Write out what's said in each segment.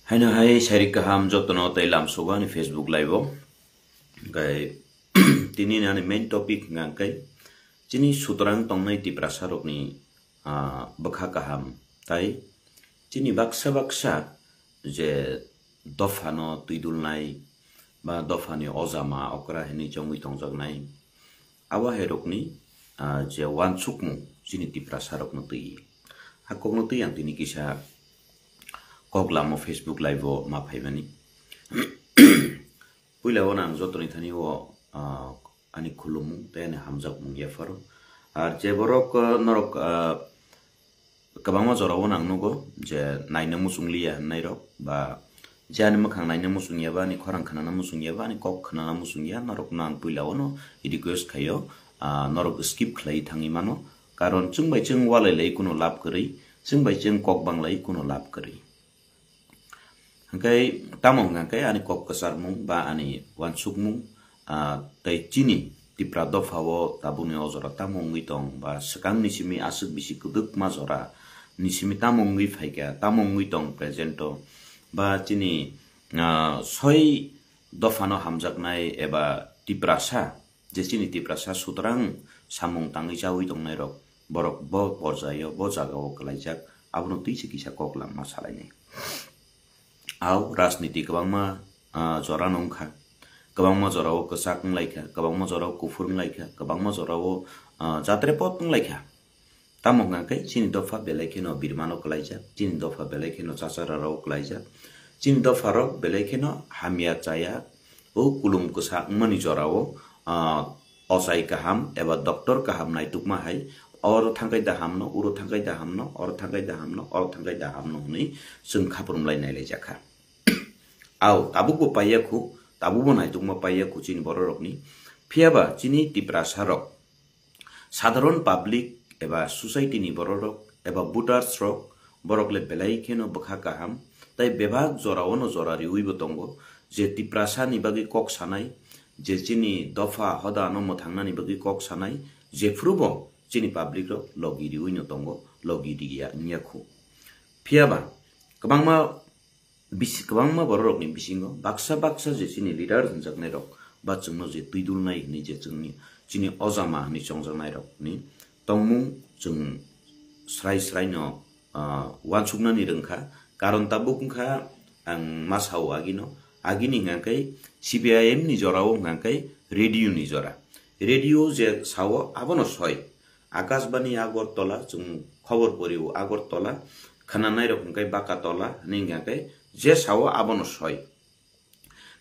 Haino hai sari kaham jotono tailam soga ni Facebook live kai tini ni main topic ngang chini sutrang tongnai ti prasarok ni bakha kaham tai chini baksa je dofano tuidulnai ba dofani ozama okra hini jongui tongjagnai awa herokni je wansukmu chini ti prasarok no tui hakok no tui ang tini kisa koglamo Facebook live ma phaibani puila wana ang jotoni thani wo ani khulumu te ani hamjak mung yafaro ar je borok norok kabangma jora wana ang nugo je naina musunglia nairok ba jani makhang naina musungya ba ni khorang khana musungya ba ni kok khana musungya norok nang puila wono request khayo norok skip khlai thangi mano karon chungbai chung walai lei kuno lab kari chungbai chung kok banglai kuno lab kari hangkai tamong hangkai ani kok kesar mung ba ani wansuk mung tai chini tipra dofawo tabuni ozora tamong ngitong ba sekang nisimi asuk bisi kuduk mazora nisimi tamong ngi phaika tamong ngitong presento ba chini soi dofano hamjaknai eba tiprasa je chini tiprasa sutrang samung tangi jawi tong nairok borok bo porjayo bo jagao klaijak abno tuisi kisa koklam masalai au राजनीति kabangma jora nongkha kabangma jorao kesak nglaikha kabangma jorao kufur nglaikha kabangma jorao jatre pot nglaikha tamong kai chini dofa belekheno birmano klaija chini dofa belekheno chachara ro klaija chini dofa ro belekheno hamia chaya o kulum kesak mani jorao osai kaham eba doktor kaham nai tukma hai or thangai da hamno uro thangai da hamno or thangai da hamno or thangai da hamno ni sung khaprum lai nai lejakha au tabuko payaku tabubo nai tungma payaku chini bororokni phiaba chini tiprasarok সাধারণ public এবা society নি bororok eba voters rok borokle belai kheno bakha kaham tai bebag joraono jorari uibo tongo je tiprasa ni bagi kok sanai je chini dofa hoda no mo thangna ni bagi kok sanai je frubo chini public rok logiri uino tongo logiri ya nyakhu phiaba kabangma borok ni bisingo baksa je chini leader jaknai rok ba chungno je tuidulnai ni je chungni chini ozama ni chongjanai rok ni tongmung chung srai no wansukna ni rengkha karon tabukha ang masau agini ngakai CPIM ni jorao ngakai radio ni jora radio je sawo abono soi akashbani agortola chung khobor poribo agortola khananai rok ngakai bakatola ni ngakai je sawo abono soi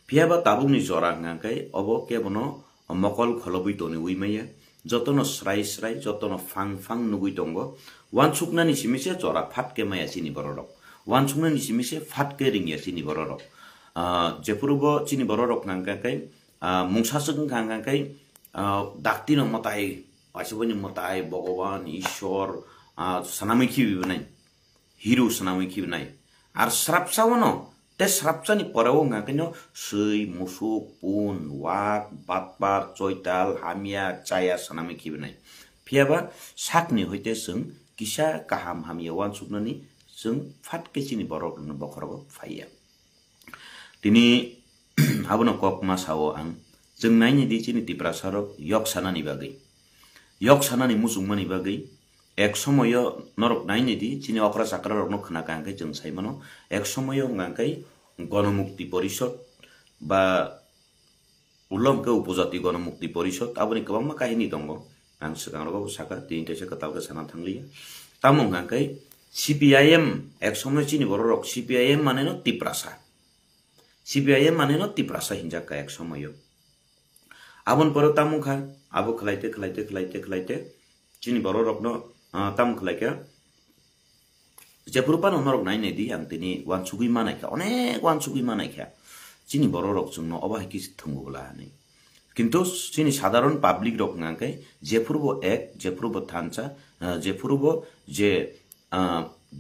phiaba tabungni jora ngakai obo kebono mokol kholobui toni uimaya jotono srai jotono fang nugui tongo wansukna ni simise jora phatke maya chini bororok wansukna ni simise phatke ringya chini bororok jepurubo chini bororok ngakai mungsasung ngakai daktino motai asiboni motai bhagwan ishor sanami khibinai hiru sanami khibinai ar srapsawono te srapsani porawo ngakino sei musuk pun wak batpar choital hamia chaya sanami khibinai phiaba sakni hoite sung kisa kaham hamia wansuknani sung phatke chini borok no bokhorogo phaiya tini abono kokma sawo ang jeng naini di chini tiprasarok yok sanani musungmani bagai ek somoyo norok naini di chini okra sakra rokno khana kangkai jeng saimano ek somoyo ngangkai গণমুক্তি পরিষদ বা উল্লঙ্ঘ উপজাতি গণমুক্তি পরিষদ aboni kabangma kahini tongo ang sekangrogo saka tinta saka talga sana thanglia tamong ngangkai CPIM ek somoy chini bororok CPIM mane no tiprasa hinjaka ek somoyo abon poro tamung kha abo khlaite chini bororok no tam khlaika jepurupan onorok naine di ang tini wansugui manaikha onek wansugui manaikha chini bororok chungno oba hiki thungula ni kintu chini সাধারণ public rok ngangkai jepurbo thancha jepurbo je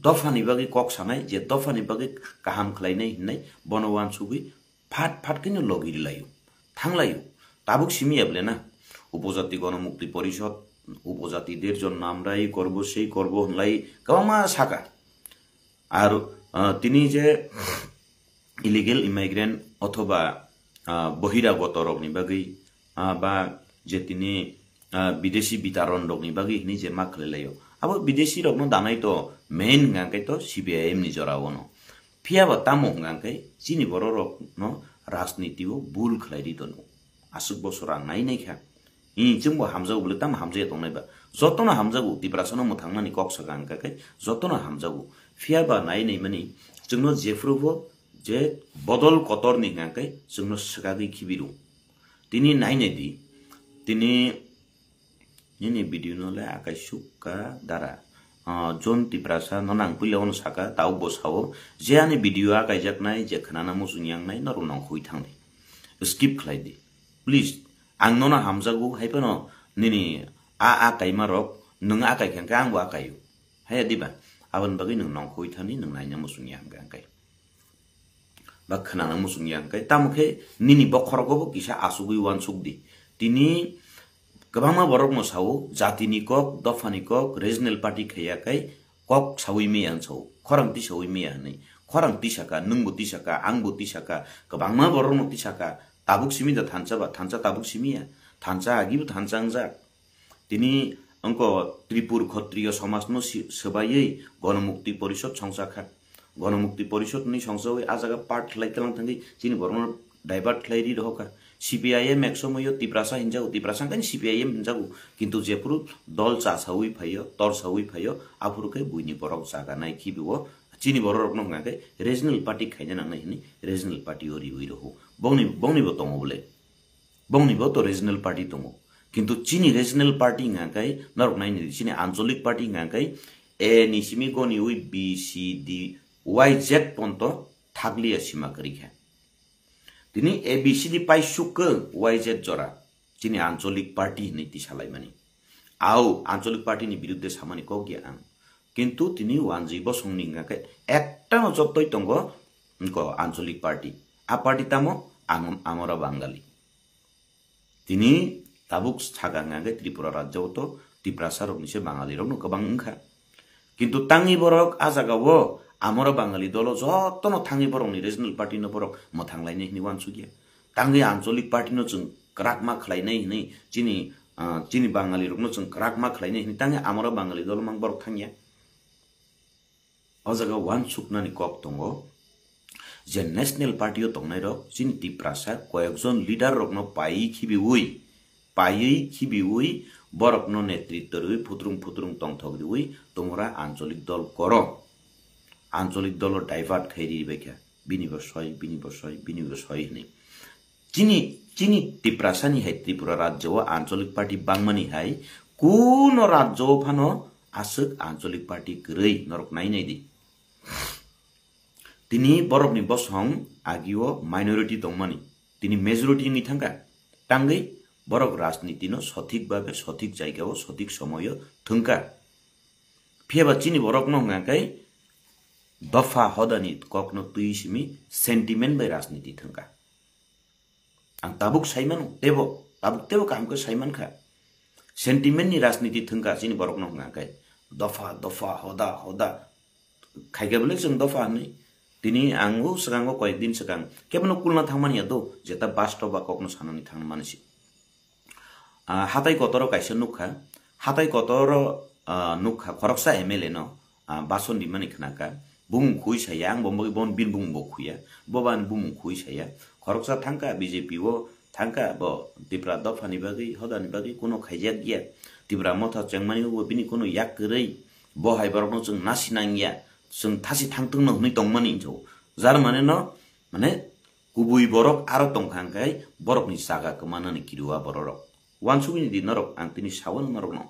dofani bagi kok sanai je dofani bagi kaham khlainai hinnai bono wansugui phat kino logiri layu thanglayu tabuk simi eble na উপজাতি গণমুক্তি পরিষদ উপজাতিদের জন্য আমরাই করব সেই করব হলাই কামা সাকা আর তিনি যে इलिगेल इमाइग्रेन्ट अथवा बहिरागत रगनि बागै बा जेतिनि विदेशी वितरण रगनि बागै हिनि जे मा खलायो अब विदेशी रगनो दानाय तो मेन गांकै तो सीपीआईएम नि जरावनो फियाबा तामो गांकै चिनि बरो रगनो राजनीतिओ बुल खलाइरि दनो आसुक बसरा नाय नायखा इ जोंबो हामजागो बले ताम हामजाया दंनायबा जतनो हामजागो तिब्रासनो मोथांनानि कक्स गांकाकै जतनो हामजागो फियाबा नाय नाय मानि जोंनो जेफ्रुबो जे बदल कतरनि गांकै जोंनो सगागै खिबिरु तिनी नाय नाय दि तिनी नि भिडियो नले आकाय सुका दारा जोन तिब्रासा ननां पुल्यावन साका ताउ बसावो जेआनि भिडियो आकाय जाकनाय जे खनाना मुजुनियांनाय नरुनाव खुइ थांदि स्किप खलाइदि प्लीज आं नना हामजागो हायपनो निनि आकाय मारक नों आकाय खांका आंबो आकायो हाया दिबा आबन बागै नों नाव खुइ थानि नों नायना मुजुनियां गांकाय बा खनाना मुजुनियांकाय तामुखे निनि बखरगोबो किसा आसुगै वान सुगदि तिनी गोबांमा बरक मसावो जातिनि कक दफानि कक रिजनल पार्टी खैयाकै कक सावै मेयान साव खरं ति सावै मेया नै खरं तिसाका नोंबो तिसाका आंबो तिसाका गोबांमा बरक न तिसाका ताबुक सिमि द थानचा ताबुक सिमिया थानचा आगिबो थानचांजा तिनी अंक त्रिपुर क्षत्रिय समाज न सबायै गणमुक्ति परिषद संसाखा गणमुक्ति परिषद नि संसवै आजागा पार्ट लाइतलां थांगै चिनि बरन डाइभार्ट लाइरि रहका सीपीआईएम एकसमयो तिब्रासा हिंजागो तिब्रासा कानि सीपीआईएम हिंजागो किन्तु जेपुरु दल चासावै फायो तरसावै फायो आफुरकै बुइनि बरक जागा नाय खिबिवो चिनि बरक न गाकै रिजनल पार्टी खाइना नांनाय हिनि रिजनल पार्टी ओरि ओइ रहो बौनिबो दङ बोले बौनिबो तो रिजनल पार्टी दङ किन्तु चिनि रिजनल पार्टी गाकै नरक नायनि चिनि आञ्चलिक पार्टी गाकै ए निसिमि गनि उइ B C D Y Z पन्त थागलिया सीमा करिखा तिनी एबीसीडी पाइ सुक वाइजेड जरा चिनि आञ्चलिक पार्टी नीति सालाय मानि आउ आञ्चलिक पार्टी नि विरुद्ध सामानि कगिया आं किन्तु तिनी वानजि बसंनि गाके एकटा न जतै तंग इनको आञ्चलिक पार्टी आ पार्टी तामो आमरा बांगाली तिनी ताबुक सागा गाके त्रिपुरा राज्यव तो तिब्रासा रगनिसे बांगाली रगनो गोबां ओंखा किन्तु तांनि बरक आजागावो आमरा बांगाली दल जतनो थांगि बरकनि रिजनल पार्टी न बरक मथांलायनाय हिनि वानसुगिया तांगि आञ्चलिक पार्टी न जों क्राकमा खलायनाय हिनि चिनि बांगाली रगनो जों क्राकमा खलायनाय हिनि तांगि आमरा बांगाली दल मां बरक थांगिया अजागा वानसुकनानि कक दंगो जे नेशनल पार्टी दंनाय रक चिनि तिब्रासा कयेकजन लिडार रगनो पायै खिबिउइ बरकनो नेतृत्वरुइ फुत्रुं तंथगरुइ तोमरा आञ्चलिक दल कर आञ्चलिक दल डाइभार्ट खैरि बेख्या बिनिबो सय नै चिनि तिब्रासानि हाय त्रिपुरा राज्यव आञ्चलिक पार्टी बांमानि हाय कुन राज्यव फानो आसक आञ्चलिक पार्टी गरै नरक नायनायदि तिनी बरकनि बसं आगिओ माइनरिटी दंमानि तिनी मेजरिटी नि थांगा टांगै बरक राजनीति न सठिक भाबे सठिक जायगाव सठिक समय थंका फेबा चिनि बरक न गाकै दफा हदानि ककनो तुइसिमी सेन्टिमेन्ट बाय राजनीति थंका आं ताबुक साइमान तेबो कामको साइमान खा सेन्टिमेन्ट नि राजनीति थंका चिनि बरक न गाकै दफा हदा खाइगेबले जों दफा नै तिनी आंगो सगांगो कय दिन सगां केबनो कुलना थांमानिया दो जेता बास्तबा ककनो साननि थांनो मानसि हाताय कतर काइसे नुखा हाताय कतर नुखा खरकसा एमएलए न बासन दिमानि खनाका बुं खुइसाया आं बम्बगै बन बिन बुं बखुया बबान बुं खुइसाया खरकसा थांका बीजेपी वो थांका ब तिब्रा दफानि बागै हदानि बागै कोनो खाइजा गिया तिब्रा मथा चेंमानि वो बिनि कोनो याक गरै बहाय बरनो जों नासिनांगिया जों थासि थांथों न हुनै दंमानि जो जार माने न माने गुबुइ बरक आरो दंखांखाय बरकनि जागा कमानानि किरुवा बरक वानसुगिनि दि नरक आं तिनि सावन नरक न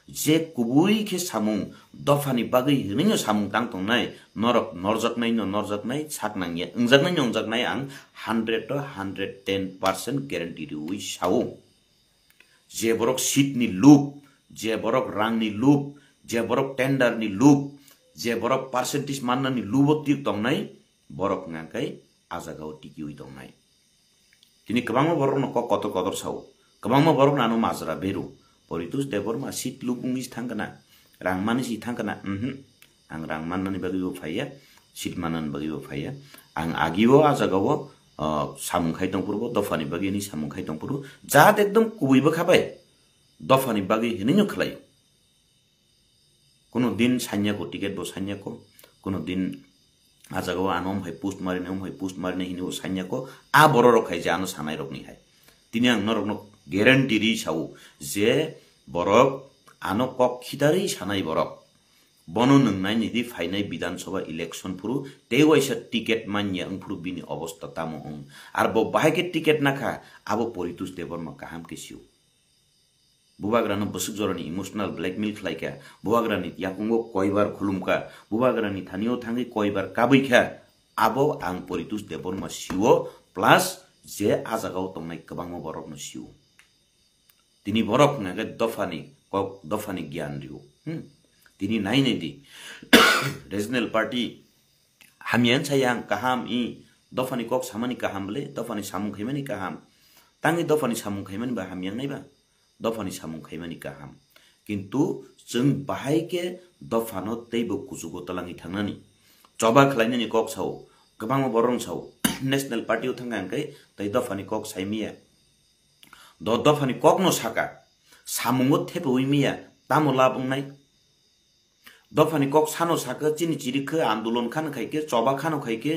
जे कुबुइ के सामुं दफानि बागै हनैनो सामुं तांतंनाय नरक नरजाकनाय साकनांगिया अंजाकनाय आं 100 to 110% ग्यारेन्टी रुइ सावो जे बरक सीटनि लुप जे बरक रांनि लुप जे बरक टेन्डरनि लुप जे बरक पार्सेन्टेज माननानि लुबति दंनाय बरक गांकै आजागाव टिकिउइ दंनाय तिनि गोबां बरक न कतर सावो गोबां बरक नानो माजरा बेरु परितुस देबर मा सीट लुबुंगिस थांगना रांमानि सि थांगना आं रांमाननानि बागैबो फाया सीट माननानि बागैबो फाया ang agiwo ajagawo samungkhai tongpurbo dofani bagi ni samungkhai tongpuru jat ekdom kubuibo khabai dofani bagi hinino khlayo কোনো দিন সান্যাকো টিকেট বো সান্যাকো কোনো দিন আজাগাও আনম হয় পোস্ট মারিনে হিনিও সান্যাকো আ বড় রখাই যে আনো সানাই রকনি হাই তিনি আং নরকনো গ্যারান্টি রি সাউ যে বরক আনো কক খিদারি সানাই বরক বনো নংনাই নিদি ফাইনাই বিধানসভা ইলেকশন পুরু তেওয়াইসা টিকেট মানিয়া পুরু বিনি অবস্থা তামো আর বো বাহাইকে টিকেট নাখা আবো পরিতুষ দেবর্মা কাহাম কেসিও बुबाग्रानो बसुक जरनी इमोशनल ब्लैकमेल खलाइका बुबाग्रानी याकुंगो कयबार खुलुमका बुबाग्रानी थानियो थांगै कयबार काबैखा आबो आं परितुस देबर्मा सिओ प्लस जे आजागाव तंनाय गोबां बरकनो सिओ तिनी बरक नागे दफानि ज्ञान रियो तिनी नाइनेदि रिजनल पार्टी हामियान सायां काहाम इ दफानि कक सामानि काहामले दफानि सामुं खैमानि काहाम तांगै दफानि सामुं खैमानि बा हामियां नायबा दफानि सामुं खैमानि काहाम किन्तु जों बाहायके दफानो तैबो कुजुगो तलांगि थांनानि जबा खलायनानि कक साव गोबां बरं साव नेशनल पार्टीयाव थांगांकै तै दफानि कक साइमिया दफानि ककनो साका सामुंगो थेबोइमिया तामुला बुंनाय दफानि कक सानो साका चिनि चिरिखो आन्दोलन खानो खायके जबा खानो खायके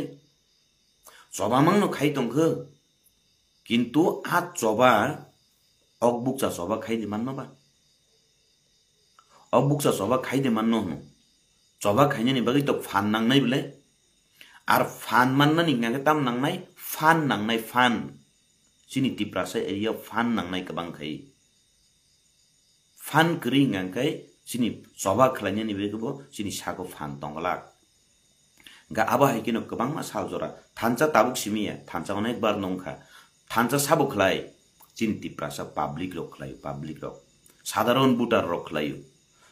जबा मांनो खाय दंखो किन्तु आ जबा अकबुकसा सभा खाइदे मान्नो बा अकबुकसा सभा खाइदे मान्नो हनु सभा खाइने बगै त फान नांनाय बिलाय आर फान मान्नानि गांगे ताम नांनाय फान सिनि तिप्रासा एरिया फान नांनाय गोबां खाइ फान करि गांगै सिनि सभा खलायने बेगबो सिनि सागो फान तंगला गा आबा हाइकिनो गोबां मा सालजरा थानचा ताबुक सिमिया थानचा अनेक बार नंखा थानचा साबो खलाय चिन्ति प्रासा पाब्लिक रक साधारण बुटार रखलायो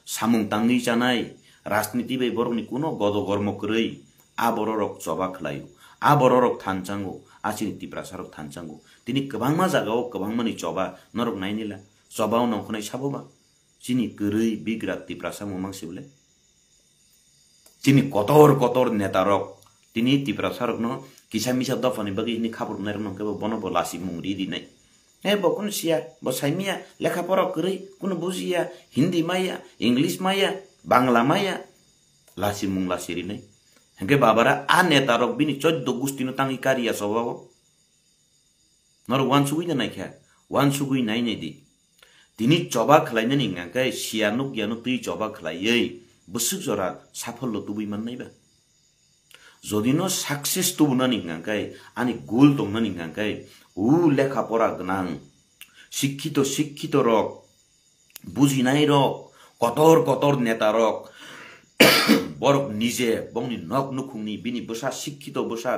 सामुं तांगै जानाय राजनीति बै बरकनि कुनो गद गर्म करै आ बर रक जबा खलायो आ बर रक थानचांगो आ चिन्ति प्रासा रक थानचांगो तिनि गोबां मा जागाव गोबां मानि जबा नरक नायनिला जबाव नखनाय साबोबा चिनि गरै बिग्रा तिप्रासा ममांसिबले चिनि कतर नेता रक तिनि तिप्रासा रकनो किसा मिसा दफानि बगि हिनि खाबर नायर नंकेबो बनबो लासि मुंरि दिनै ए बकुन सिया बसाइमिया लेखा पढ़ा करै कुन बुझिया हिन्दी माया इंग्लिश माया बांग्ला माया लासि मुं लासिरि नै हेंगे बाबारा आ नेता रक बिनि 14 गुस्तिनो तांगि कारिया सबाव नर वानसुगुइ नायखा वानसुगुइ नायनेदि दिनि जबा खलायनानि गांगाय सियानु गियानु तै जबा खलायै बसुक जरा साफल्य तुबुइ मान्नायबा जदिनो सक्सेस तुबुनानि गांगाय आनि गोल दंनानि गांगाय उ लेखा पढ़ा गनां शिक्षित रक बुझिनाय रक कतर नेता रक बरक निजे बंनि नक नुखुंनि बिनि बसा शिक्षित बसा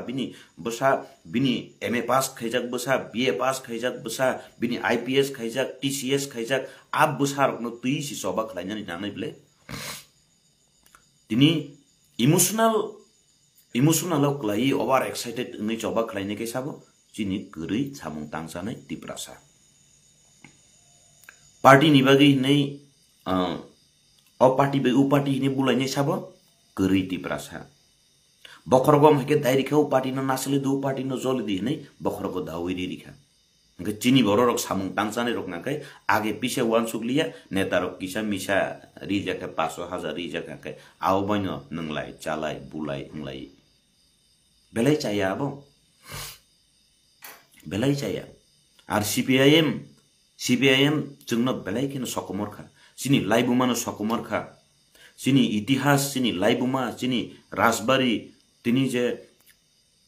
बिनि एमए पास खाइजाक बसा बीए पास खाइजाक बसा बिनि आईपीएस खाइजाक टीसीएस खाइजाक आप बसा रकनो तुइसि सभा खलायनानि नानै बिले दिनि इमोशनल क्लाई ओभार एक्साइटेड नै सभा खलायने के साबो चिनि गरै सामुं तांसानै तिप्रासा पार्टी निबागै नै अ पार्टी बे उ पार्टी हिने बुलाइने साबो गरै तिप्रासा बखरगम हेके दाइरिखौ पार्टी न नासले दु पार्टी न जले दि नै बखरगो दावैरि रिखा गे चिनि बररक सामुं तांसानै रकनाकै आगे पिसे वानसुकलिया नेता रक किसा मिसा रिजाके 500,000 रिजाके आउ बइन नंगलाय चालाय बुलाय हंलाय बेलाय चाया आबो बेलाय चाया आर सीपीआईएम जोंनो बेलाय किनो सकमरखा सिनि लाइबुमानो सकमरखा सिनि इतिहास सिनि लाइबुमा सिनि राजबारी तिनि जे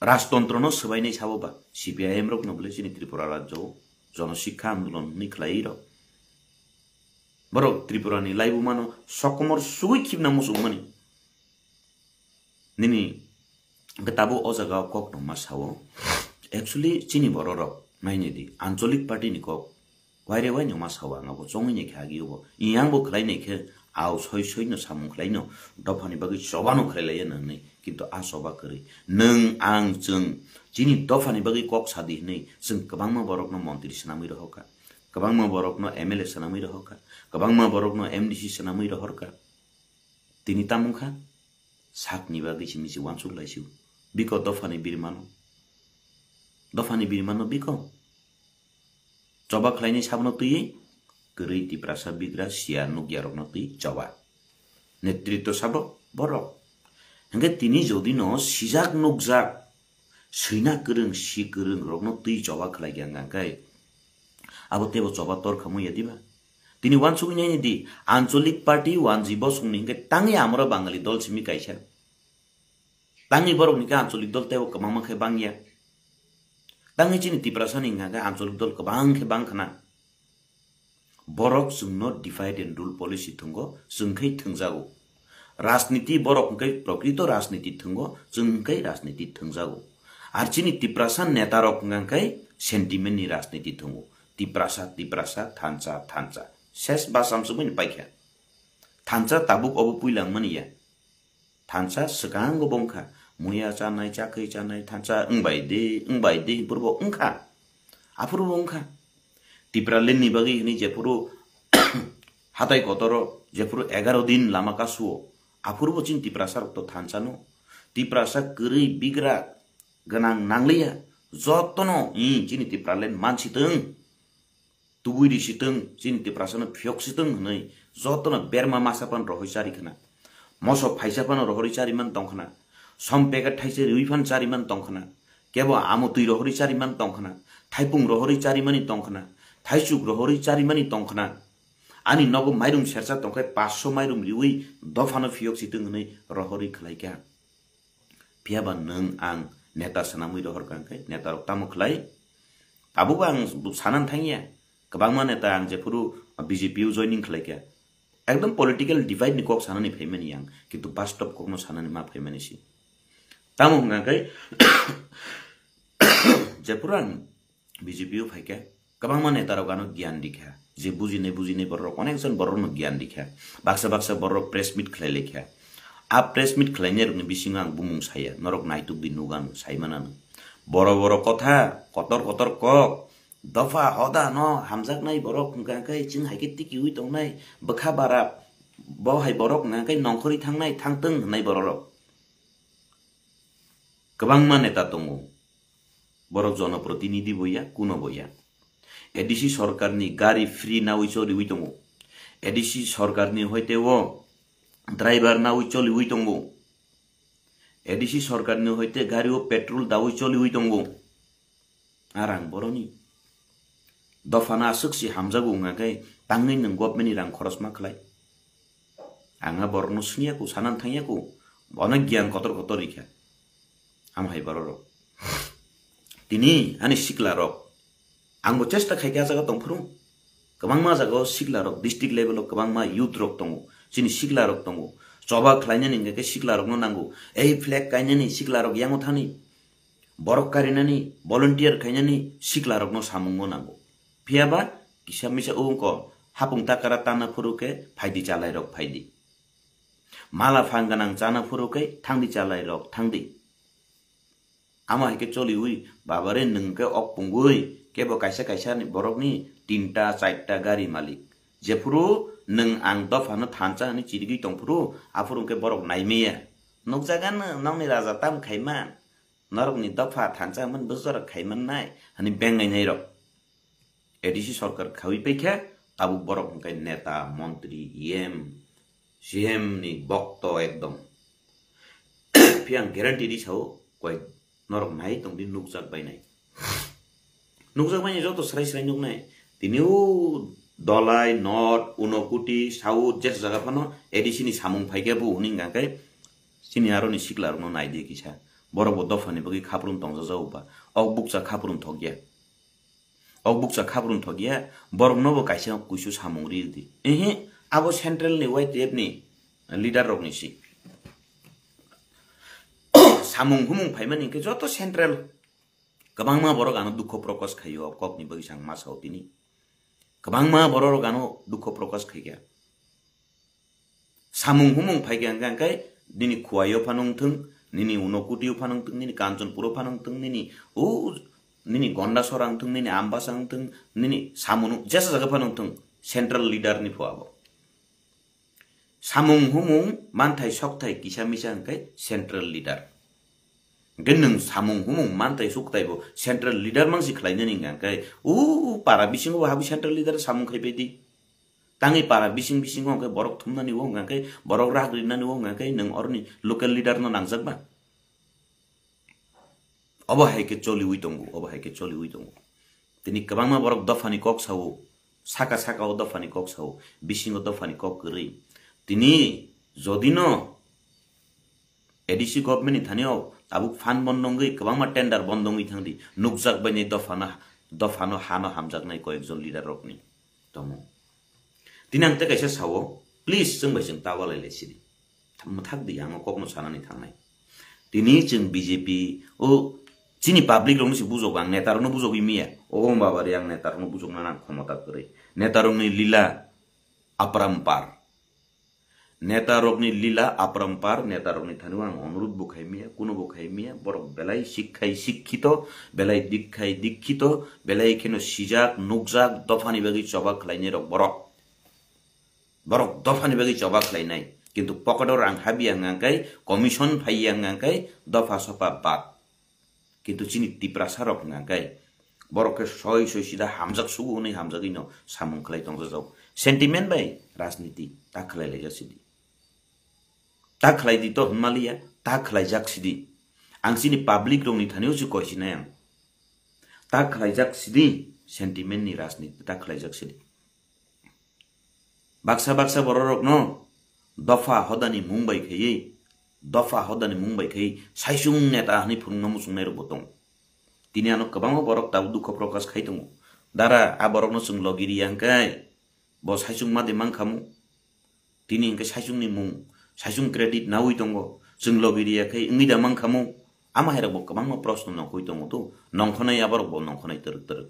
राजतन्त्रनो सबायनै साबोबा सीपीआईएम रकनो बले सिनि त्रिपुरा राज्य जनशिक्षा आन्दोलन निखलाइ र बरो त्रिपुरानि लाइबुमानो सकमर सुगै खिबना मुसुमनि निनि गताबो अजागा कक नमा सावो एक्चुअली चिनि बररक नाइनेदि आंचलिक पार्टी नि कक वाइरे वाइ नमा सावा ngabo chongini khagiyo iyangbo khlainai khe आउ सैनो सामुं खलायनो दफानि बागै सबानो खलायलायो ननै किन्तु आ सबा करै नों आं जों जिनि दफानि बागै कक सादि नै जों गोबांमा बरकनो मन्त्रि सनामै रहका गोबांमा बरकनो एमएलए सनामै रहका गोबांमा बरकनो एमडीसी सनामै रहरका तिनि तामुखा साकनि बागै सिमिसि Wansuk लाइसु Biko dofani birmano biko. Coba kelaini sabno tui keri ti prasa bigra sia nugyarok no tui coba. Netrito sabo borok. Hingga tini jodi no sijak nugjak sina kereng si kereng rok no tui coba kelai gangkai. Abo tebo coba tor kamu ya diba. Tini wan suginya ini di Ancholik Party wan jibo sungni hingga tangi amro Bangali dol simi kaisa. Tangi borok nika Ancholik dol tebo kemama ke bangya. Tangi cini ti prasa ninga ka Ancholik dol kebang ke bang kana. Borok sungno divide and rule policy thungo sungkai thungjago. Rasniti borok hingkai prokrito rasniti thungo sungkai rasniti thungjago. Archini ti prasa neta rok hingkai sentiment ni rasniti thungo. Tiprasa thanca. Ses basam semuanya paikya. Thanca tabuk obu puilang mania. Thanca sekarang gobongka. Muya canai cakai canai thanca engbai de purbo engka. Apurbo engka. Tipra lenni bagi ini jepuru hatai kotoro jepuru 11 din lama kasuo. Apurbo cin tiprasa rok to thanca no. Tiprasa keri bigra ganang nanglia. Zotono cini tipra len mansiteng. Tubui di siteng cini ti prasana phiok siteng nei jotona berma masapan rohoi chari khana moso phaisa pan rohori chari man tongkhana sompeka thaise ruifan chari man tongkhana kebo amo tui rohori chari man tongkhana thaipung rohori chari mani tongkhana thaisuk rohori chari mani tongkhana ani nogo mairum sersa tongkai 500 mairum riui dofano phiok siteng nei rohori khlaika piaba nang ang neta sanamui rohor kangkai neta rok tamu khlai abuba ang sanan thangia Kebangma neta ang jepuru BJP joining kelaika. Ekdom political divide ni kok sana ni payment yang kitu bus stop kok no sana ni ma payment si. Tamu ngakai jepuran BJP phaika. Kebangma neta ro gano gyan dikha. Je buji ne borro connection borro no gyan dikha. Baksa borro press meet khlai lekha. A press meet khlainer ni bisingang bumung saya norok naituk binugan saimanan. Boro kotha kotor kok Dofa hoda no hamzak nai borok ngkai ching haikiti ki ui tong nai bekha bara bo hai borok ngkai nongkhori thang nai thangteng nai borok kebangma neta tongo borok jono protinidhi boya kuno boya edisi sarkar ni gari free na ui choli ui tongo edisi sarkar ni hoite wo driver na ui choli ui tongo edisi sarkar ni hoite gari o petrol da ui choli ui tongo arang boroni Dofana suksi hamzagu ngakai tangin ng government rang khoros maklai anga borno sunya ku sanan thangya ku onak gyan kotor ikha am hai bororo tini ani sikla rok angbo chesta khaika jaga tongphru kabangma jaga sikla rok district level kabangma youth rok tongo sini sikla rok tongo choba khlaina ninga ke sikla rok no nango ei flag kaina ni sikla rok yango thani borok karina ni volunteer kaina ni sikla rok no samung mo nango Piaba kisah misa ungko hapung takara tanah furuke faidi calai rok faidi mala fangganang cana furuke thangdi calai rok thangdi ama hike choli ui babare nengke ok punggui kebo kaisa ni borok ni 3ta 4ta gari malik jepuru neng ang dofano thanca ni chirigi tongpuru afurungke borok naimeya nokjagan nongni raja tam khaiman norok ni dofa thanca man buzar khaiman nai ani bengai nai rok Edisi sarkar khawi pekha tabu borok hingkai neta mantri CM ni bokto ekdom piang guarantee di chau koi norok nai tong di nukjak bai nai joto srai nuk nai tiniu dolai not unokuti sau jes jaga pano edisi ni samung phaike bu huning ngkai sini aro ni siklar no nai de kisa borok dofani bagi khaprun tongja jau ba ok bukcha khaprun thogya Buksa khabrun thogia borok nobo kaisa kuisu samung rildi abo central ni YTF ni leader rok ni si samung humung phaiman inke joto central kabangma borok ano dukho prakash khayo kok ni bagi sang masau tini kabangma borok ano dukho prakash khaiga samung humung phaiga angkai dini khuayo phanung thung nini unokuti phanung thung nini kanchanpuro phanung thung nini nini gonda sorang tung nini ambasang tung nini samunu jasa jaga panung tung central leader ni phuabo samung humung manthai sokthai kisa misa angkai central leader nung samung humung mantai suktai bo central leader mangsi khlaina ning kai para bising bo habu central leader samung khai pedi tangi para bising ho kai borok thumna ni wo kai borok ragri na ni wo kai nung orni local leader no nangjak ba abo hai ke choli ui tongu tini kabangma borok dofani kok sawo saka o dofani kok sawo bising o dofani kok gri tini jodino ADC government ni thanio abuk fan bondongi kabangma tender bondongi thangdi nukjak bani dofano hano hamjak nai ko ekjon leader rokni tomo tinang te kaisa sawo please jeng bai jeng tawalai lesidi thak di ang kokno sanani thangnai tini jeng BJP o chini public rong si bujok ang netar no bujok imia o baba yang netar no bujok na khomata kore netarong ni lila aparampar netarokni lila aparampar netarokni thanuang অনুরোধ বুখাইমিয়া কোনো বুখাইমিয়া বড় বেলাই শিক্ষাই শিক্ষিত বেলাই দীক্ষিত বেলাই কেন সিজাক নুকজাক দফানি বাগি চবা খলাইনে রক বড় দফানি বাগি চবা খলাইনাই কিন্তু পকেটর আং হাবি আঙ্গাই কমিশন ফাই আঙ্গাই দফা সপা বাক কিন্তু চিনি টিপ্রাসা রক আঙ্গাই বড়কে সই সিধা হামজাক সুগু নাই হামজাগিন সামুং খলাই তং যাও সেন্টিমেন্ট বাই রাজনীতি তা খলাই লাইজাসিদি tak khlai di to malia tak khlai jak sidi ang sini public rong ni thaneu chu ko sina yang tak khlai jak sidi sentiment ni rajniti tak khlai jak sidi baksa bororok no dofa hodani mumbai khei saisung neta hani phungna musung nei robotong tini ano kabang borok ta dukho prokas khai tongo dara a borok no sung logiri yang kai bo saisung ma de mang khamu tini ingke saisung ni mung 사중 크레딧 나오이 동거 증로비리야 그 응이다 만카모 아마 해라 뭐 그만 프로스는 놓고 있던거도 넌코네 야버럭 뭐 넌코네 뜨르뜨르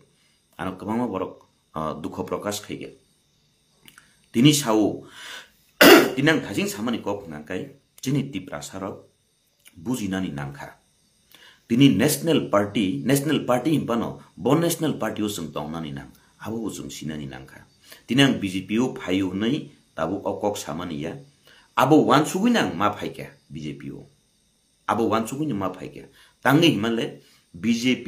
아노 그만 버럭 두커 프로카스 카이게 디니 사우 디난 가진 사만이 꼭 난까이 지니 띠프라사러 부지나니 난카 디니 내셔널 파티 임바노 본 내셔널 파티 우승 동나니 난 아부 우승 시나니 난카 디난 BJPU 파이우 nei tabu okok samaniya abo wan suginang ma phaikya BJPO abo wan sugin ma phaikya tangi himale BJP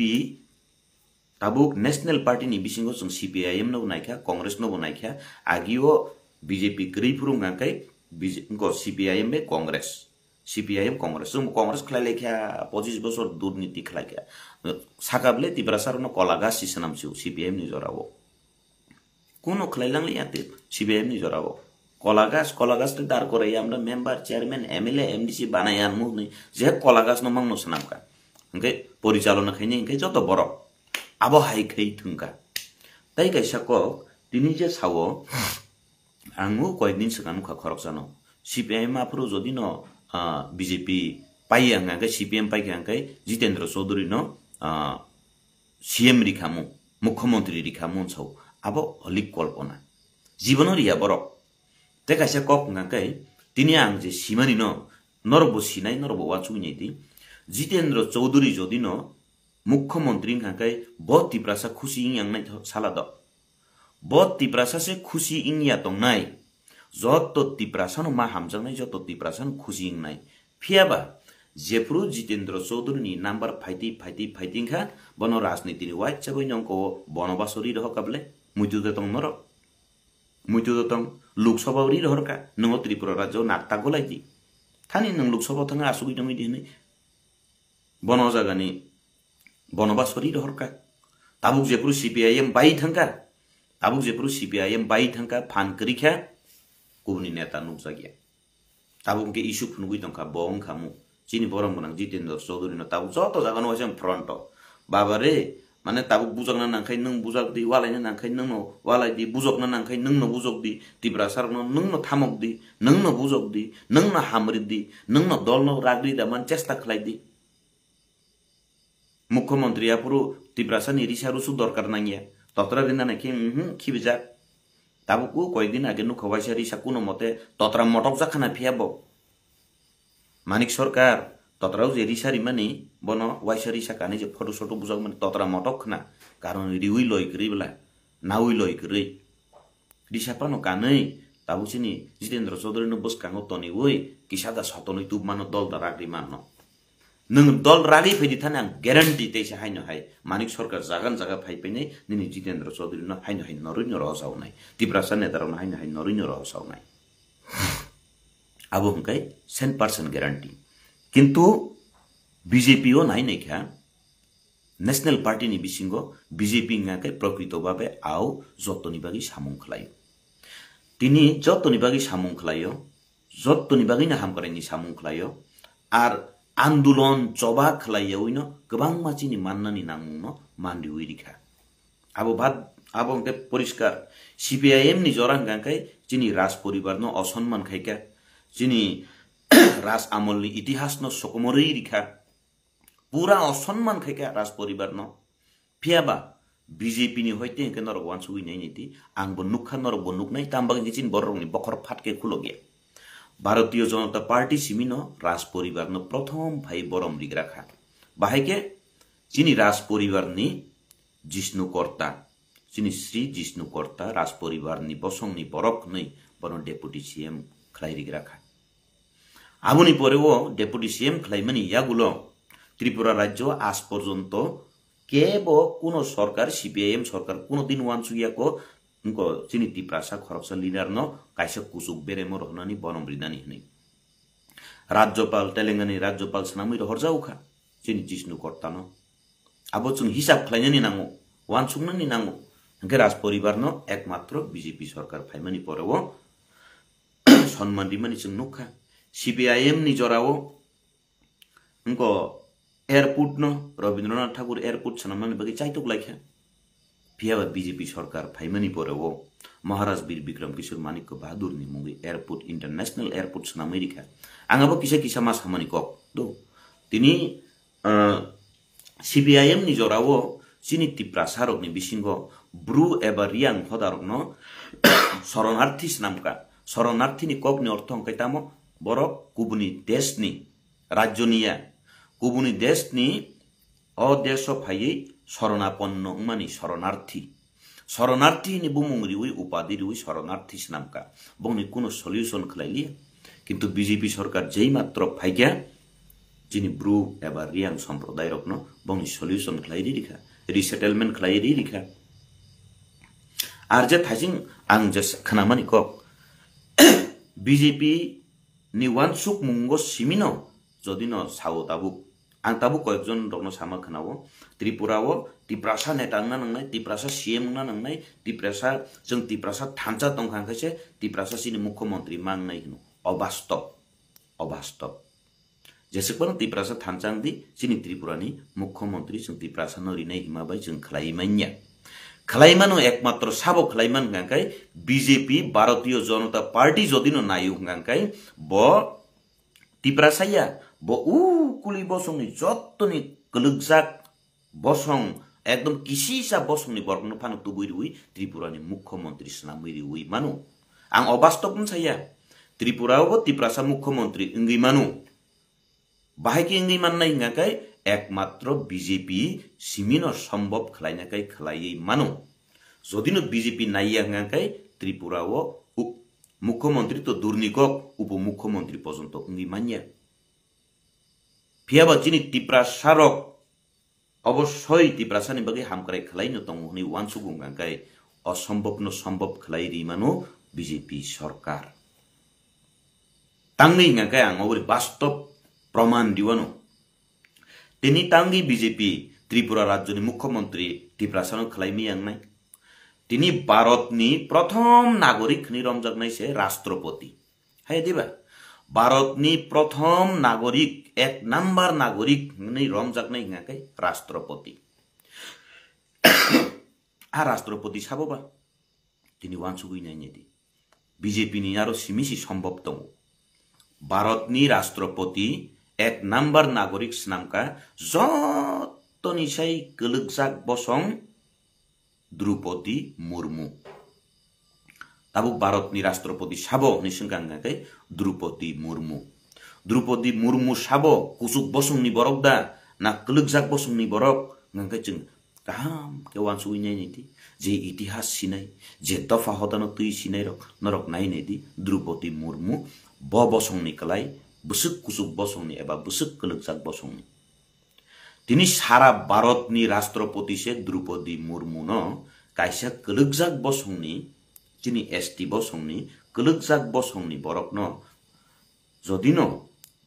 tabuk national party ni bisingo sung CPIM no naikha congress no naikha agio BJP gripurung ngai BJP ko CPIM be congress sung congress khlai lekha 25 bosor durniti khlai kya sakable tibrasar no kolagas sisanam chu CPIM ni jorabo kono khlai lang liate CPIM ni jorabo কলাগাছ তে দাঁড় করাই আমরা member chairman MLA MDC বানাই আনমু যে কলাগাছ ন মাংনো সানামকা ওকে পরিচালনা খাইনি ওকে যত বড় আবহাই খাই থুঙ্কা তাই কাইসা ক তিনি যে সাও আঙু কয়েকদিন সিগাং খরক জানো সিপিআইএম আফরো যদি ন বিজেপি পাই আঙ্গাকে সিপিএম পাই আঙ্গাই জিতেন্দ্র চৌধুরী ন সিএম রিখামু মুখ্যমন্ত্রী রিখামু ছাও আবো হলিক কল্পনা জীবনের ইয়া বড় Tekaisa kok ngakai tini ang je simani no norbo sinai norbo wachuini di Jitendra Chaudhary jodi no मुख्यमंत्री ngakai बहुत तिप्रासा खुशी yang nai sala do बहुत तिप्रासा se खुशी ing ya tong nai joto tiprasa no ma hamjang nai joto tiprasa no खुशी ing nai phiaba jepru Jitendra Chaudhary ni number fighting kha bono rajniti ni wai chaboi nong ko bonobasori ro kable muitu de tong noro मुइतु दतং Lok Sabha रि रहरका नंग त्रिपुरा राज्य नाक्ता गलाइदि थानि नंग लोकसभा थंगा आसुगि दंगि दिनै बन जागानि बनबासरि रहरका Tabuk जेपुरु CPIM by thangka फान करिखा गुबुनि नेता नुकजागिया Tabuk के इशु फुनुगि दंखा बं खामु चिनि बरम गनां जितेन्द्र चौधुरी न ताबुक जतो जागानो वाजों फ्रन्ट बाबारे माने ताबुक बुजकना नांखाय नों बुजक दि वालायना नांखाय नोंनो वालाय दि बुजकना नांखाय नोंनो बुजक दि तिब्रासार नोंनो थामक दि नोंनो बुजक दि नोंनो हामरि दि नोंनो दलनो रागरि दा मान चेष्टा खलाय दि मुख्यमंत्री आपुरु तिब्रासा नि रिसारुसु दरकार नांगिया तत्रा बिना नाखि खिबिजा ताबुकु कयदिन आगे नु खवाइसा रिसा कुनो मते तत्रा मटक जाखाना फियाबो मानिक सरकार तत्राउ जे रिसारि माने बनो वाइसारि साकाने जे फटो सटो बुजाक माने तत्रा मटक ना कारण रिउइ लय ग्रिबला नाउइ लय ग्रि रिसापानो कानै ताबुसिनि जितेन्द्र चौधुरी न बसकांगो तनि ओइ किसादा सतनै तुब मानो दल दाराग्रि मानो नों दल रागै फैदि थाने आं ग्यारेन्टी दैसे हाइनो हाय मानिक सरकार जागान जागा फाइफैनाय निनि जितेन्द्र चौधरी न हाइनो हाय नरुइनो रहसाउनाय तिप्रासा नेतारावनो हाइनो हाय नरुइनो रहसाउनाय अब हंकै 100% ग्यारेन्टी किन्तु बीजेपी हो नाइ नैख्या नेशनल पार्टी नि बिसिंगो बीजेपी ngaकै प्रकृत भाबे आउ जत्तोनि बागि सामुं खलायो तिनी जत्तोनि बागि सामुं खलायो जत्तोनि बागि न हामकराइनि सामुं खलायो आर आन्दोलन चबा खलायो उइनो गोबां मानसिनि मान्नानि नामुंनो मान्डि उइरिखा अब हंकै परिष्कार सीपीआईएम नि जरां गांकै जिनि राज परिवार न असम्मान खाइका जिनि राज आमलनि इतिहास न सकमरै रिखा पूरा असम्मान खाइका राज परिवार न फियाबा बीजेपी नि होइते के नरक वानसुइ नै निति आंबो नुखा नरक बो नुकनाय ताम्बाग जिन बररंनि बखर फाटके खुलोगे भारतीय जनता पार्टी सिमिनो राज परिवार न प्रथम भाइ बरम रिग्राखा बाहायके जिनि राज परिवार नि जिष्णुकर्ता जिनि श्री जिष्णुकर्ता राज परिवार नि बसंनि बरक नै बन डेपुटी सीएम खलाइरिग्राखा आबुनि परेओ डेपुटी सीएम खलाइमानि यागुलो त्रिपुरा राज्य आज पर्यन्त केबो कुनो सरकार सीपीआईएम सरकार कुनो दिन वानसुयाको उनको चिनि तिप्रासा खरकसा लिडार न काइसा कुसुक बेरेमो रहनानि बनमृदानि हनै राज्यपाल तेलेंगाना राज्यपाल सनामै रहरजाउखा चिनि जिष्णुकर्ता न अब जों हिसाब खलाइनानि नांगौ वानसुकनानि नांगौ हंके राज परिवार न एकमात्र बीजेपी सरकार फाइमानि परेओ सम्मान दिमानि जों नुखा सीपीआईएम नि जराओ उनको एयरपोर्ट न रविन्द्रनाथ ठाकुर एयरपोर्ट सनामनानि बागै चाइतोक लाइखा फियाबा बीजेपी सरकार फाइमानि परेओ महाराज वीर विक्रम किशोर मानिक बहादुर नि मुंगै एयरपोर्ट इंटरनेशनल एयरपोर्ट सनामै रिखा आंगाबो किसा किसा मास खामानि कक दो तिनी सीपीआईएम नि जराओ चिनि तिप्रा सारक नि बिसिंगो ब्रु एबा रियां हदारक न शरणार्थी नामका शरणार्थी नि कक नि अर्थ अंकैतामो बर कुबुनि देशनि राज्यनिया कुबुनि देशनि अदेश फायै शरणापन्न उमानि शरणार्थी नि बुमुंगरि उइ उपाधि उइ शरणार्थी नामका बंनि कुनो सल्युशन खलाइलि किन्तु बीजेपी सरकार जेई मात्र फाइग्या जिनि ब्रु एबा रियां सम्प्रदाय रकनो बंनि सल्युशन खलाइरि रिखा रिसेटलमेंट खलाइरि रिखा आरजे थाजिं आं जस खनामानि कक बीजेपी नि वानसुक मुंगो सिमिनो जदिनो साउ ताबुक आं ताबु कयेकजन रकनो सामा खनावो त्रिपुराओ तिप्रासा नेतांना नंनाय तिप्रासा सीएम ना नंनाय तिप्रासा थांचा तंखांखासे तिप्रासा सिनि मुख्यमंत्री मांगनाय हिनो अवास्तव जेसेबां तिप्रासा थांचांदि सिनि त्रिपुरानि मुख्यमंत्री जों तिप्रासा नरिनाय हिमाबाय जों खलाइमान्या खलाइमानो एकमात्र साबो खलाइमान गांकाय बीजेपी भारतीय जनता पार्टी जदिनो नायु गांकाय ब तिप्रासाया ब कुली बसंनि जत्तनि कलुगजाक बसं एकदम किसिसा बसंनि बरगनो फानो तुबुइरि उइ त्रिपुरानि मुख्यमंत्री सनामैरि उइ मानु आं अवास्तव साया त्रिपुराओ तिप्रासा मुख्यमंत्री इंगै मानु बाहायके इंगै माननाय गांकाय एकमात्र बीजेपी सिमिनो सम्भव खलाइनाकाय खलायै मानु जदिनो बीजेपी नाइया गांकाय त्रिपुराओ मुख्यमंत्री तो दुर्निकक उपमुख्यमंत्री पर्यन्त इंगै मान्या फियाबा चिनि तिप्रासारक अवश्य तिप्रासानि बागै हामकराय खलाइनो दङ हनै वानसुगुं गांकाय असम्भव न सम्भव खलाइरि मानु बीजेपी सरकार तांगै गांकाय आं ओरै वास्तव प्रमाण दिवानो तिनी तांगी बीजेपी त्रिपुरा राज्यनि मुख्यमंत्री तिप्रासानो खलाइमि आंनाय तिनी भारतनि प्रथम नागरिक नि रमजागनाय से राष्ट्रपति हाय दिबा भारतनि प्रथम नागरिक एक नंबर नागरिक नि रमजागनाय गांकाय राष्ट्रपति आ राष्ट्रपति साबोबा तिनी वानसुगुइनाय निदि बीजेपी नि आरो सिमिसि सम्भव दङ भारतनि राष्ट्रपति एक नंबर नागरिक नामका जत्तनिसाय गलुगजाक बसं द्रौपदी मुर्मू ताबुक भारतनि राष्ट्रपति साबो निसंगांगाकै द्रौपदी मुर्मू साबो कुसुक बसंनि बरकदा ना गलुगजाक बसंनि बरक गांकै जों गाहाम केवान सुइनाय निति जे इतिहास सिनाय जे दफा हदानो तुइ सिनाय नरक नायनायदि द्रौपदी मुर्मू ब बसंनि कलाय बुसुक कुसुक बसंनि एबा बुसुक गलुगजाक बसंनि तिनी सारा भारतनि राष्ट्रपति से द्रौपदी मुर्मु न कायसा कलकजाक बसंनि तिनी एसटी बसंनि कलकजाक बसंनि बरक न जदि न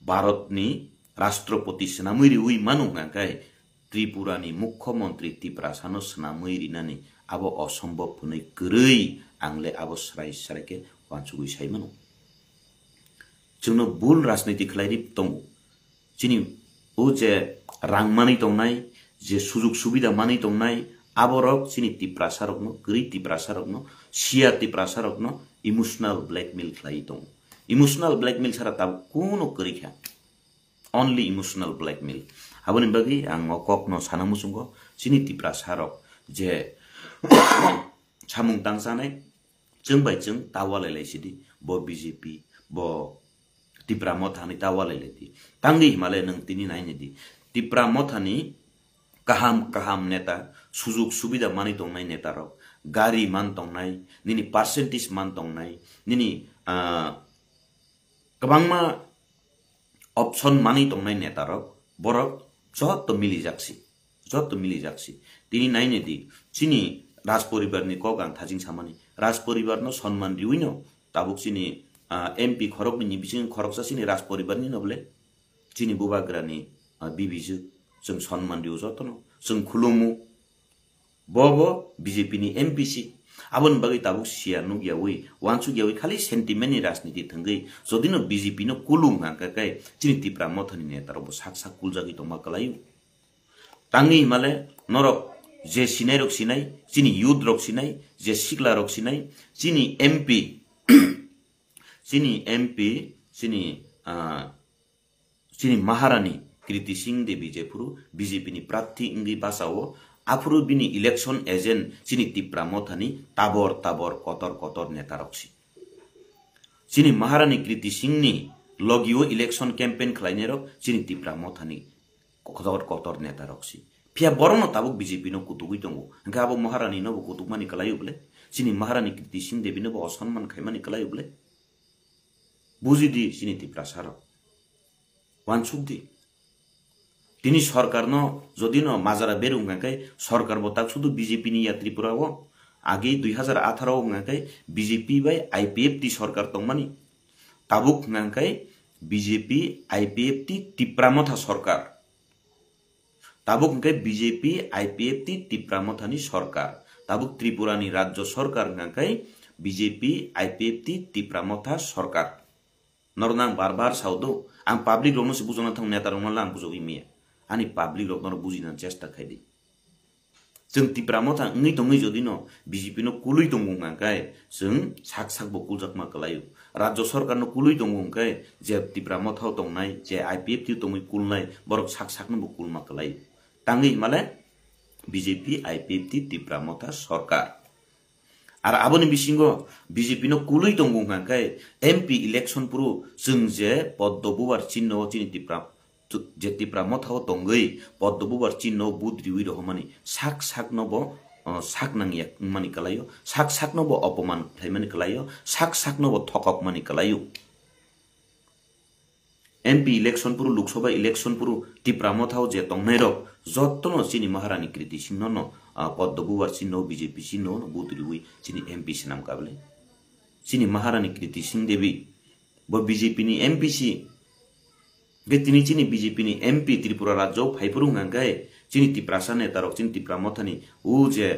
भारतनि राष्ट्रपति सेनामैरि उइ मानु गाय त्रिपुरानि मुख्यमंत्री तिप्रासानो सेनामैरि नानि आबो असम्भव फुनै गरै आंले आबो स्राय स्रायके वानसुगै साइमानो जोंनो बुल राजनीति खलायरि दङ चिनि ओ जे रां मानै दंनाय जे सुजुग सुबिदा मानै दंनाय आबरक चिनि तिप्रासारकनो गरै तिप्रासारकनो सिया तिप्रासारकनो इमोशनल ब्लैकमेल खलाय दङ इमोशनल ब्लैकमेल सारा ताब कोनो करिखा only emotional blackmail aboni bagi ang okokno sanamusungo chini tiprasarok je chamung tangsanai jengbai jeng tawalailai sidi bo BJP bo tipramothani tawalailai di tangi himalay nang tini naini di tipramothani kaham neta sujug subida mani tongnai neta rok gari man tongnai nini percentage man tongnai nini kabangma option mani tongnai neta rok borok jotto mili jaksi tini naini di chini raj poribar ni kogang thajing samani raj poribar no सम्मान riuino tabuk chini MP khorok ni bising khorok sa chini raj poribar ni noble chini bubagrani bibiju जों सम्मान दिउ जतनो जों खुलुमु बबो BJP नि MPC आबन बगै Tabuk Siya नुगिया वे वानसु गिया वे खाली sentiment नि राजनीति थंगै जदिनो BJP नो कुलुम हाकाकै चिनि तिप्रा मथनि नेतार बो साक कुलजागि त मकलायु तांगि हिमाले नरक जे सिनाय रक सिनाय चिनि युथ रक सिनाय जे सिगला रक सिनाय चिनि MP चिनि महारानी कृति सिंह देवी जेफुरु BJP नि प्रार्थी इंगि बासाओ आफुरु बिनि इलेक्शन एजेंट चिनि तिप्रा मथनि ताबर कतर नेता रक्सी चिनि महारानी कृति सिंह नि लगियो इलेक्शन कैंपेन खलाइने रक चिनि तिप्रा मथनि कतर नेता रक्सी फिया बरनो ताबुक BJP नो कुतुगै दंगो अंका आबो महारानी नो कुतुकमानि कलायु बले चिनि महारानी कृति सिंह देवी नो असम्मान खायमानि कलायु बले बुजिदि चिनि तिप्रा सार वानसुकदि तिनी सरकार न जदि न माजारा बेरुंगाकै सरकार बताक सुदु BJP नि या त्रिपुरा हो आगे 2018 गाकै BJP बाय IPF ती सरकार तंगमानि ताबुक गाकै BJP IPF ती तिप्रामथा सरकार ताबुक गाकै BJP IPF ती तिप्रामथानि सरकार ताबुक त्रिपुरा नि राज्य सरकार गाकै BJP IPF ती तिप्रामथा सरकार नरनां बार साउदो आं पब्लिक रोनो से बुझन थां नेता रोनो लां बुझोगि मिया ani public rok no bujina chesta khaidi जों तिप्रामथा ngै दङै जदिनो BJP नो कुलै दङगाय जों साक बो कुलजाकमा कलायु राज्य सरकार नो कुलै दङगाय जे तिप्रामथा दंनाय जे IPF ति दङै कुलनाय बरक साक नो कुलमा कलायु तांगै माले BJP IPF ति तिप्रामथा सरकार are आबोनि बिसिंगो BJP no कुलै दङगाय MP election पुरु जों जे पद्मबुवार चिन्ह चिनि तिप्रा जे तिप्रामथा दंगै पद्मबुवार चिन्ह बुद्रिउइ रहमानि साक नबो साक नांगिया मानि कलायो साक नबो अपमान थाइमानि कलायो साक नबो थकक मानि कलायो MP इलेक्शन पुरु लोकसभा इलेक्शन पुरु तिप्रामथा जे दंनाय रक जत्तनो चिनि महारानी कृति सिंह न पद्मबुवार चिन्ह BJP चिन्ह न बुद्रिउइ चिनि MP सिनाम काबले चिनि महारानी कृति सिंह देवी बो BJP नि MPC गेतिनि चिनि BJP नि MP त्रिपुरा राज्य फाइपुरु गाय चिनि तिप्रासा नेता रक चिनि तिप्रामथनि उ जे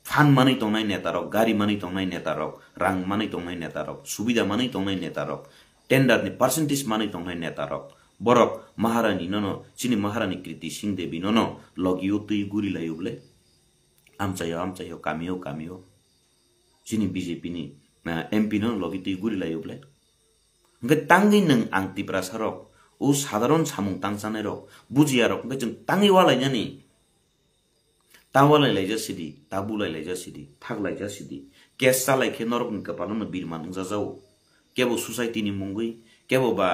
फान मानै दंनाय नेता रक गाड़ी मानै दंनाय नेता रक रां मानै दंनाय नेता रक सुबिदा मानै दंनाय नेता रक टेंडर नि परसेंटेज मानै दंनाय नेता रक बरक महारानी न चिनि महारानी कृति सिंह देवी न लगियो तुइ गुरी लायुबले आमचायो कामियो चिनि BJP नि MP न लगी तुइ गुरी लायुबले गै तांगै नों आं तिप्रासा रक ओ साधारण सामुं तांसानाय रक बुजिया रक जों तांगै वालायनानि तावालाय लायजासिदि ताबुलाय लायजासिदि थागलाय जासिदि केस सालायखे नरकनि कपालनो बिरमान जाजाव केबो सोसाइटी नि मुंगै केबो बा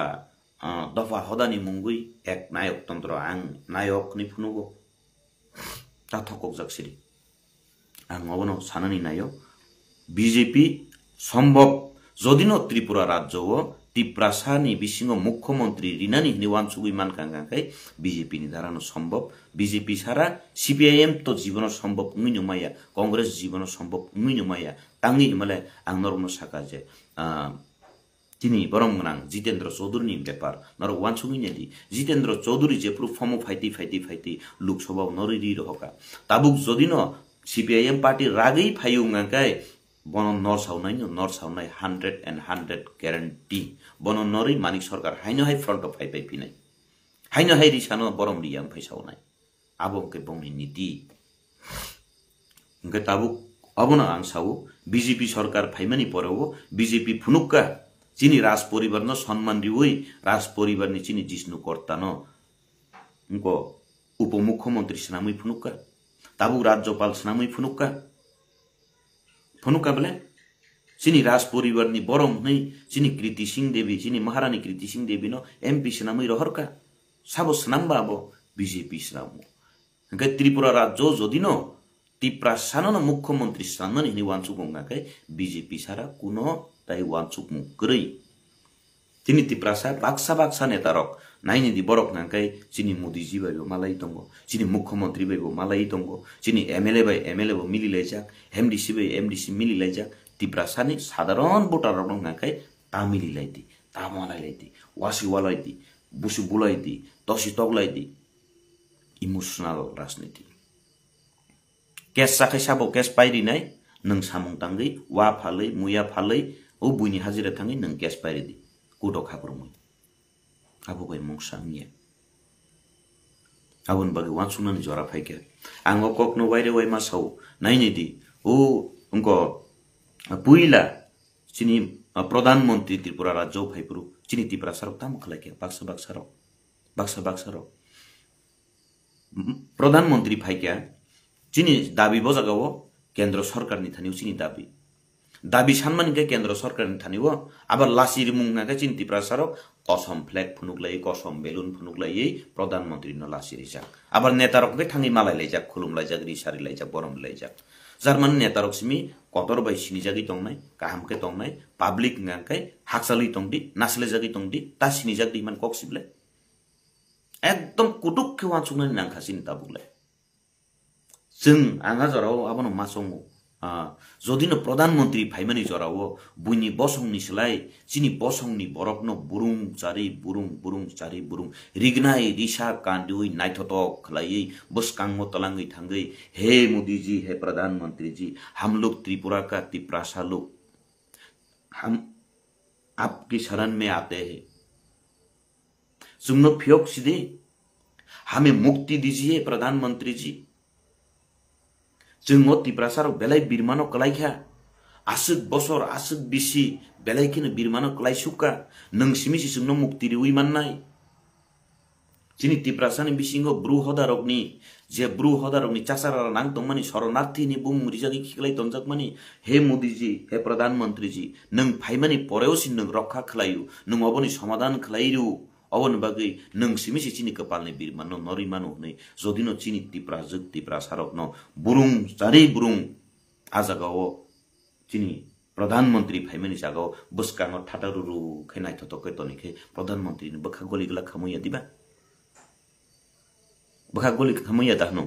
दफा हदानि मुंगै एक नायक तंत्र आं नायक नि फुनुगो ता थकक जाकसिदि आं अबनो सानानि नायो BJP सम्भव जदिनो त्रिपुरा राज्य हो tiprasani bisingo mukhyamantri rinani hini wansugui mankangakai BJP ni darano সম্ভব BJP ছাড়া CPIM to jibono সম্ভব ngui maya Congress jibono সম্ভব ngui maya tangi male ang normo saka je তিনি বরং নাং জিতেন্দ্র চৌধুরী ব্যাপার নর ওয়ানসুগিনেদি জিতেন্দ্র চৌধুরী যে প্রুফ ফর্ম ফাইতি লোকসভা নরিরি রহকা তাবুক যদিন CPIM পার্টি রাগেই ফাইউঙ্গাকাই বন নর সাউনাই 100% গ্যারান্টি বন নরি মানিক সরকার হাইনো হাই ফ্রন্ট অফ ফাইপাই পিনাই হাইনো হাই রিসানো বরং রিয়াং ফাইসাউনাই আবকে বংনি নীতি ইনকে তাবুক অবনা আং সাউ BJP সরকার ফাইমানি পরেও BJP ফুনুক্কা চিনি রাজ পরিবার ন সম্মান দিওই রাজ পরিবার নি চিনি জিষ্ণু কর্তান উনকো উপমুখ্যমন্ত্রী সেনামুই ফুনুক্কা তাবুক রাজ্যপাল সেনামুই ফুনুক্কা বলে চিনি রাজ পরিবার নি বরং নেই চিনি কৃতি সিং দেবী চিনি মহারানী কৃতি সিং দেবী ন MP সেনামুই রহরকা সাবো সেনাম্বা আবো BJP সেনামু গে ত্রিপুরা রাজ্য যদি ন টিপ্রা সানন মুখ্যমন্ত্রী সানন হিনি ওয়ানসু গঙ্গাকে BJP সারা কোনো তাই ওয়ানসুক মুগ্রই তিনি টিপ্রাসা বাক্সা নেতারক নাইনি দি বরক নাঙ্কাই চিনি মোদিজি বাইব মালাই দঙ্গ চিনি মুখ্যমন্ত্রী বাইব মালাই দঙ্গ চিনি MLA বাই MLA বো মিলি লাইজাক MDC বাই MDC মিলি লাইজাক টিপ্রাসানি সাধারণ ভোটার রং নাঙ্কাই তা মিলি লাইতি তা মালাই লাইতি ওয়াসি ওয়ালাইতি বুসু বুলাইতি তসি তগলাইতি ইমোশনাল রাজনীতি কেস সাখাই সাবো কেস পাইরি নাই নং সামং তাঙ্গै ওয়া ফাलै মুয়া ফাलै ও বুইনি হাজিরা थाङै नों केस पाइरेदि कुटो खाब्रुमै आबो बाय मुंसांनिया आबन बागे वानसुनानि जरा फाइके आंगो ककनो बाइरे वाइ मासाव नाइनेदि ओ उनको पुइला चिनि प्रधानमन्त्री त्रिपुरा राज्य फाइपुरु चिनि त्रिपुरा सारक ताम खलाइके बाक्सा प्रधानमन्त्री फाइके चिनि दाबी बजागाव केन्द्र सरकारनि थानिउ चिनि दाबी सानमानिके केन्द्र सरकारनि थानिउ आबार लासिरि मुंगाके चिनि त्रिपुरा सारक कसम फ्लेग फुनुकलायै कसम बेलुन फुनुकलायै प्रधानमन्त्री न लासिरि जाक आबार नेतारकके थाङै मालायलायजाक खुलुमलायजाक रिसारिलायजाक बरमलायजाक जार्मान नेतारक सिमी कतर बाय सिनिजागै तंनाय काहामके तंनाय पाब्लिक गांकाय हाकसालै तंदि नासलेजागै तंदि ता सिनिजाक दिमान कक्सिबले एकदम कुटुकके वानसुनानि नांखासिनि ताबुगलाय जों आङा जराव आबनो मासंगो जदिनो प्रधानमन्त्री फाइमानि जराव बुइनि बसंनि सोलाय चिनि बसंनि बरकनो बुरुं चारि बुरुं रिगनाय रिसा कान्दिउइ नाइथथक खलायै बसकांगो तलांगै थांगै हे मोदी जी हे प्रधानमंत्री जी हम लोग त्रिपुरा का तिप्रासा लोग हम आपकी शरण में आते हैं सुनो फियोक सीधे हमें मुक्ति दीजिए प्रधानमंत्री जी जों तिप्रासारक बेलाय बिरमानो कलाइखा आसुक बसर आसुक बिसि बेलायखिनो बिरमानो कलाइसुका नोंसिमिसि जोंनो मुक्ति रिउइ माननाय चिनि तिप्रासानि बिसिंगो ब्रुहदारकनि चासारा नां तंमानि शरणार्थीनि बुं रिजागि खिखलाय तंजाकमानि हे मोदी जी हे प्रधानमंत्री जी नों फाइमानि परेवसिन नों रक्षा खलायु नों अबनि समाधान खलायरु अवन बागै नोंसिमिसि चिनि कपालनि बिरमानो नरिमानो नै जदिनो चिनि तिप्रा सारकनो बुरुं चारि बुरुं आजागाव चिनि प्रधानमंत्री फाइमानि जागाव बसकांगो थाटारुरु खैनाय थतके तनिखे प्रधानमंत्री बखा गलिगला खामैया दिबा बखा गलि खामैया दाहनो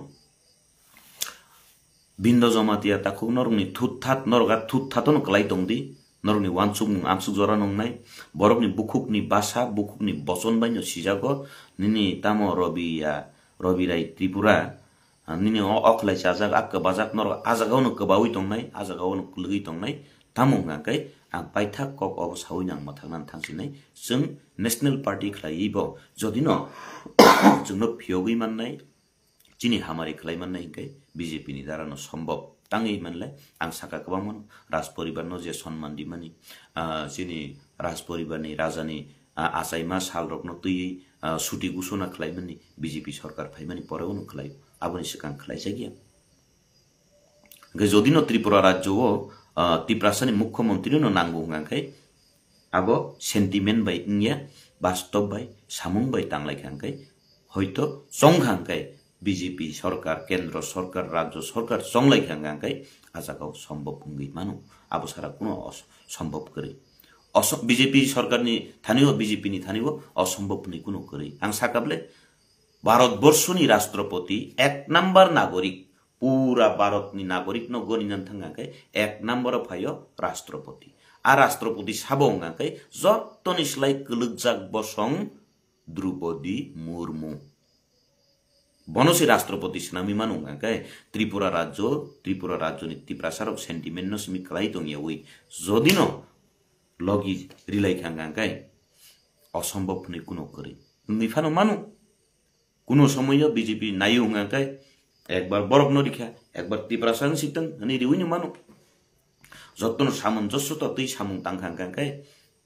बिन्द जमातिया ताखौ नरनि थुथात नरगा थुथातन कलाय दंदि नरनि वानसुक आमसुक जरा नंनाय बरकनि बुखुकनि बासा बुखुकनि बचन बायनो सिजागो निनि तामो रवि राय त्रिपुरा निनि अखलाय जाजाक आक बाजाक नर आजागावनो कबावै तंनाय आजागावनो कुलगै तंनाय तामुंगाकै आं पाइथा कक अब सावैनां माथांनान थांसिनाय जों नेशनल पार्टी खलायैबो जदिनो जोंनो फियोगै माननाय चिनि हामारि खलाय माननाय हिंकै BJP नि दारानो सम्भव ताङै मानलाय आं साका गोबांमोन राज परिबारनो जे सन्मान दिमानि चिनि राज परिबारनि राजानि आसाइमा सालरकनो तैयै सुटि घोषणा खलायमानि BJP सरकार फाइमानि परेवनो खलाय आबनि सिगां खलायजागिया जदिनो त्रिपुरा राज्यआव तिप्रासानि मुख्यमन्त्रीनो नांगौ हांखाय आबो सेन्टिमेन्ट बाय इंया बास्तव बाय सामुं बाय तांलायखांखाय हयतो संघांखाय BJP सरकार केन्द्र सरकार राज्य सरकार संलायखांखाय आजागाव सम्भव हुँदै मानु आबो सारा कुनो सम्भव करे बीजेपी सरकारनि थानियो बीजेपी नि थानियो असम्भव नि कुनो करै आं साकाबले भारतवर्षनि राष्ट्रपति 1 नम्बर नागरिक पूरा भारतनि नागरिक न गनिनान थांगाकै 1 नम्बर फायो राष्ट्रपति आ राष्ट्रपति साबंगाकै जत्तनिस्लाय कलुकजाक बसं द्रौपदी मुर्मू बनोसी राष्ट्रपति सिनामी मानुंगाकै त्रिपुरा राज्य नि तिप्रासारक सेन्टिमेन्ट न सिमी खलाइ दंयावै जदिनो लगी रिलाय खांगाकै असम्भव नि कुनो करै निफानो मानु कुनो समय बीजेपी नायु हुँगाकै एक बार बरफ नरिखा एक बार तिप्रासारन सिटन अनि रिउनि मानु जत्तनो सामञ्जस्य त तै सामुङ तांखांगाकै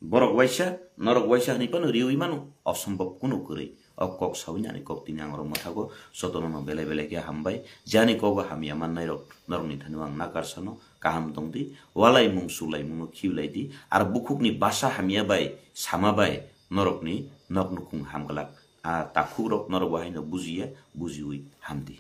बरक वाइसा नरक वाइसा नि पनि रिउइ मानु असम्भव कुनो करै अब कक साउनि अनि कक तिनी आंगरो मथाको सतनो न बेले बेले के हामबाय जानि कगो हामिया मान्नाय रक नरनि थानु आं नाकारसनो काहाम दंदि वालाय मुं सुलाय मुं खिउलायदि आर बुखुकनि बासा हामिया बाय सामाबाय नरकनि नकनुकुं हामगलाक आ ताखुरक नरक वाहायनो बुजिया बुजिउइ हामदि